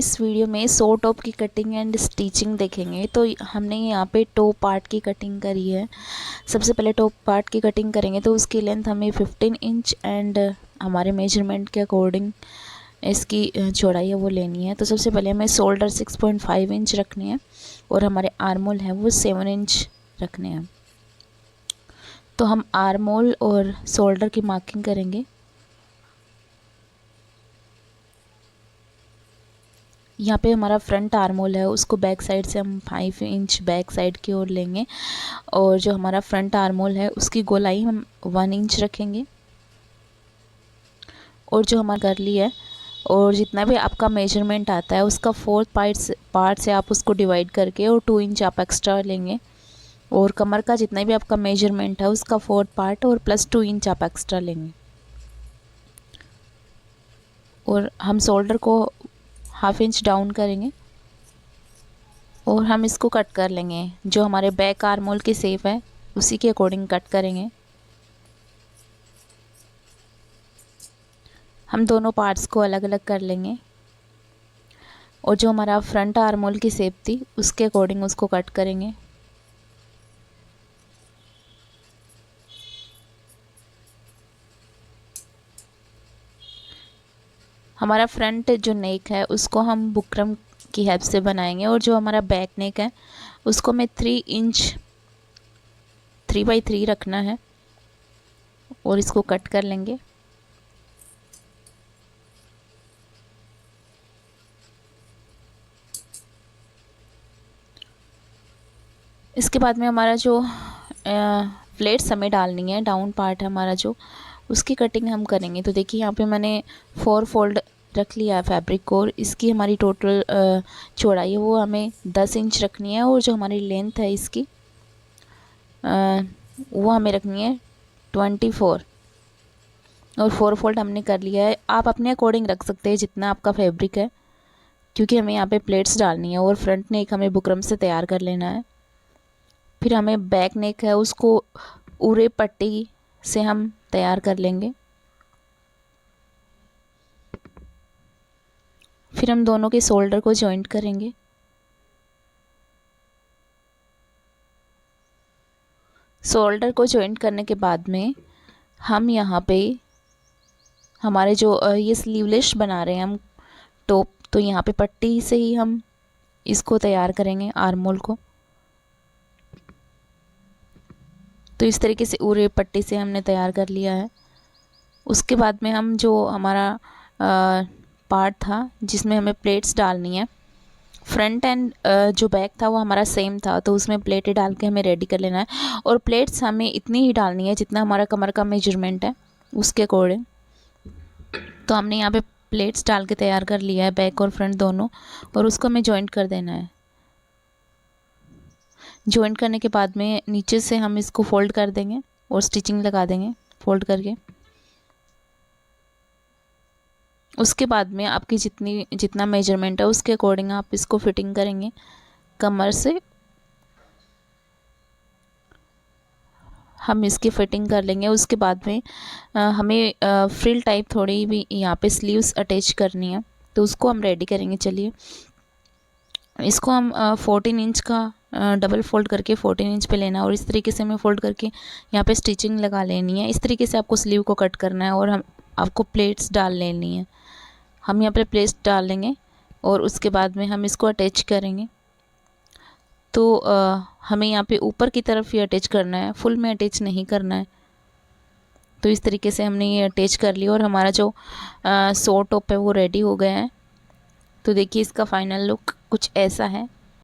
इस वीडियो में so top की कटिंग एंड स्टिचिंग देखेंगे। तो हमने यहाँ पे टॉप पार्ट की कटिंग करी है। सबसे पहले टॉप पार्ट की कटिंग करेंगे तो उसकी लेंथ हमें 15 इंच एंड हमारे मेजरमेंट के अकॉर्डिंग इसकी चौड़ाई है वो लेनी है। तो सबसे पहले हमें शोल्डर 6.5 इंच रखनी है और हमारे आर्मोल है वो 7 इंच रखने हैं। तो हम आर्मोल और शोल्डर की मार्किंग करेंगे। यहाँ पे हमारा फ्रंट आर्मोल है उसको बैक साइड से हम 5 इंच बैक साइड की ओर लेंगे और जो हमारा फ्रंट आर्मोल है उसकी गोलाई हम 1 इंच रखेंगे। और जो हमारा गर्ली है और जितना भी आपका मेजरमेंट आता है उसका 4 पार्ट से आप उसको डिवाइड करके और 2 इंच आप एक्स्ट्रा लेंगे। और कमर का जितना भी आपका मेजरमेंट है उसका 4 पार्ट और प्लस 2 इंच आप एक्स्ट्रा लेंगे। और हम शोल्डर को 1/2 इंच डाउन करेंगे और हम इसको कट कर लेंगे। जो हमारे बैक आर्मोल की शेप है उसी के अकॉर्डिंग कट करेंगे। हम दोनों पार्ट्स को अलग अलग कर लेंगे और जो हमारा फ्रंट आर्मोल की शेप थी उसके अकॉर्डिंग उसको कट करेंगे। हमारा फ्रंट जो नेक है उसको हम बुकरम की हेल्प से बनाएंगे और जो हमारा बैक नेक है उसको हमें 3 इंच 3/3 रखना है और इसको कट कर लेंगे। इसके बाद में हमारा जो प्लेट्स हमें डालनी है, डाउन पार्ट है हमारा जो, उसकी कटिंग हम करेंगे। तो देखिए यहाँ पे मैंने 4 फोल्ड रख लिया है फैब्रिक को और इसकी हमारी टोटल चौड़ाई है वो हमें 10 इंच रखनी है और जो हमारी लेंथ है इसकी वो हमें रखनी है 24 और 4 फोल्ड हमने कर लिया है। आप अपने अकॉर्डिंग रख सकते हैं जितना आपका फैब्रिक है, क्योंकि हमें यहाँ पे प्लेट्स डालनी है और फ्रंट नेक हमें बुकरम से तैयार कर लेना है। फिर हमें बैक नेक है उसको उरे पट्टी से हम तैयार कर लेंगे। फिर हम दोनों के शोल्डर को जॉइंट करेंगे। शोल्डर को जॉइंट करने के बाद में हम यहाँ पे हमारे जो ये स्लीवलेस बना रहे हैं हम टॉप, तो यहाँ पे पट्टी से ही हम इसको तैयार करेंगे आर्मोल को। तो इस तरीके से उरे पट्टी से हमने तैयार कर लिया है। उसके बाद में हम जो हमारा पार्ट था जिसमें हमें प्लेट्स डालनी है, फ्रंट एंड जो बैक था वो हमारा सेम था, तो उसमें प्लेटें डाल के हमें रेडी कर लेना है। और प्लेट्स हमें इतनी ही डालनी है जितना हमारा कमर का मेजरमेंट है उसके अकॉर्डिंग। तो हमने यहाँ पे प्लेट्स डाल के तैयार कर लिया है बैक और फ्रंट दोनों, और उसको हमें जॉइंट कर देना है। जॉइंट करने के बाद में नीचे से हम इसको फोल्ड कर देंगे और स्टिचिंग लगा देंगे फोल्ड करके। उसके बाद में आपकी जितना मेजरमेंट है उसके अकॉर्डिंग आप इसको फिटिंग करेंगे। कमर से हम इसकी फिटिंग कर लेंगे। उसके बाद में हमें फ्रिल टाइप थोड़ी भी यहाँ पे स्लीव्स अटैच करनी है, तो उसको हम रेडी करेंगे। चलिए इसको हम 14 इंच का डबल फोल्ड करके 14 इंच पे लेना है और इस तरीके से हमें फोल्ड करके यहाँ पे स्टिचिंग लगा लेनी है। इस तरीके से आपको स्लीव को कट करना है और आपको प्लेट्स डाल लेनी है। हम यहाँ पे प्लेट्स डाल लेंगे और उसके बाद में हम इसको अटैच करेंगे। तो हमें यहाँ पे ऊपर की तरफ ही अटैच करना है, फुल में अटैच नहीं करना है। तो इस तरीके से हमने ये अटैच कर लिया और हमारा जो सो टॉप है वो रेडी हो गया है। तो देखिए इसका फाइनल लुक कुछ ऐसा है।